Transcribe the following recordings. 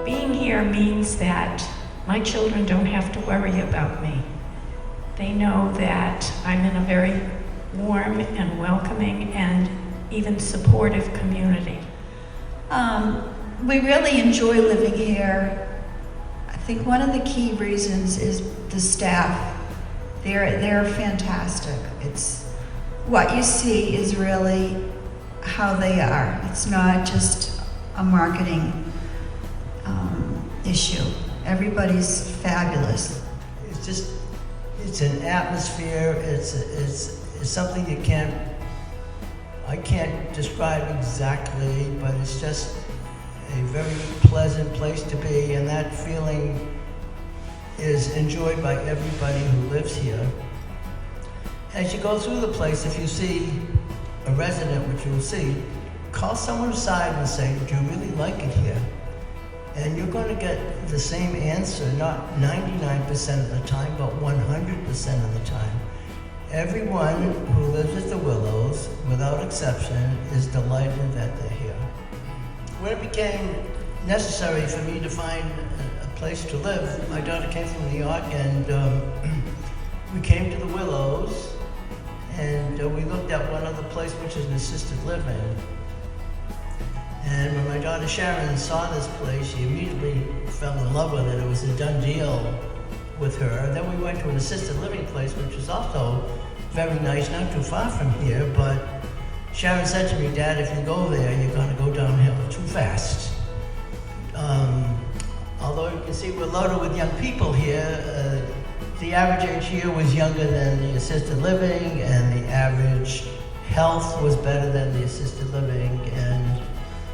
being here means that my children don't have to worry about me. They know that I'm in a very warm and welcoming and even supportive community. We really enjoy living here. I think one of the key reasons is the staff. They're fantastic. It's what you see is really how they are. It's not just a marketing issue. Everybody's fabulous. It's an atmosphere. It's something I can't describe exactly, but it's just a very pleasant place to be, and that feeling is enjoyed by everybody who lives here. As you go through the place, if you see a resident, which you'll see, call someone aside and say, do you really like it here? And you're going to get the same answer, not 99% of the time, but 100% of the time. Everyone who lives at the Willows, without exception, is delighted that they're here. When it became necessary for me to find a place to live, my daughter came from New York, and we came to the Willows, and we looked at one other place, which is an assisted living. And when my daughter Sharon saw this place, she immediately fell in love with it. It was a done deal with her. Then we went to an assisted living place, which is also very nice, not too far from here, but Sharon said to me, Dad, if you go there, you're going to go downhill too fast. Although you can see we're loaded with young people here, the average age here was younger than the assisted living, and the average health was better than the assisted living, and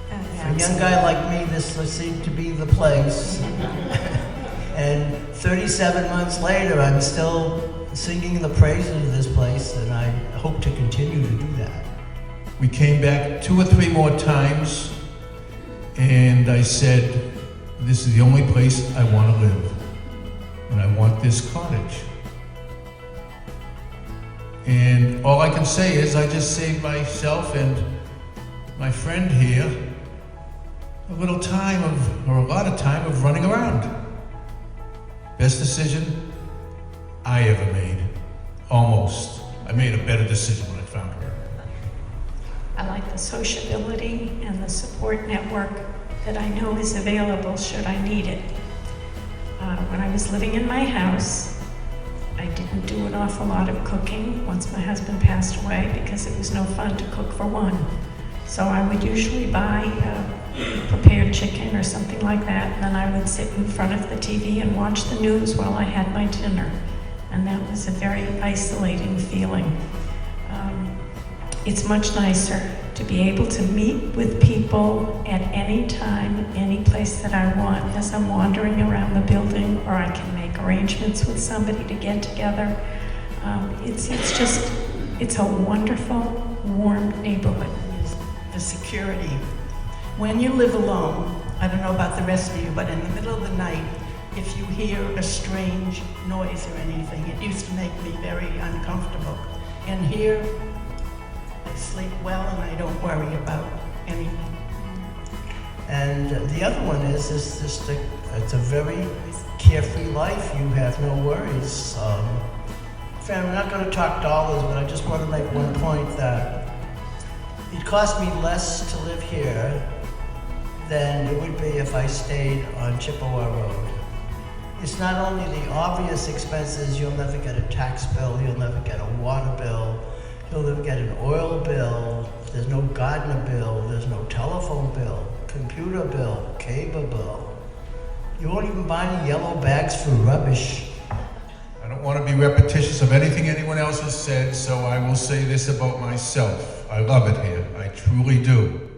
for a young guy like me, this seemed to be the place. And 37 months later, I'm still singing the praises of this place, and I hope to continue to do that. We came back 2 or 3 more times, and I said, this is the only place I want to live, and I want this cottage. And all I can say is I just saved myself and my friend here a lot of time of running around. Best decision I ever made. Almost. I made a better decision when I found her. I like the sociability and the support network that I know is available should I need it. When I was living in my house, I didn't do an awful lot of cooking once my husband passed away because it was no fun to cook for one. So I would usually buy prepared chicken or something like that, and then I would sit in front of the TV and watch the news while I had my dinner. And that was a very isolating feeling. It's much nicer to be able to meet with people at any time, any place that I want as I'm wandering around the building, or I can make arrangements with somebody to get together. It's a wonderful, warm neighborhood. The security. When you live alone, I don't know about the rest of you, but in the middle of the night, if you hear a strange noise or anything, it used to make me very uncomfortable. And here, I sleep well and I don't worry about anything. And the other one is it's a very carefree life. You have no worries. I'm not going to talk dollars, but I just want to make one point that it cost me less to live here than it would be if I stayed on Chippewa Road. It's not only the obvious expenses. You'll never get a tax bill, you'll never get a water bill, you'll never get an oil bill, there's no gardener bill, there's no telephone bill, computer bill, cable bill. You won't even buy any yellow bags for rubbish. I don't want to be repetitious of anything anyone else has said, so I will say this about myself. I love it here. I truly do.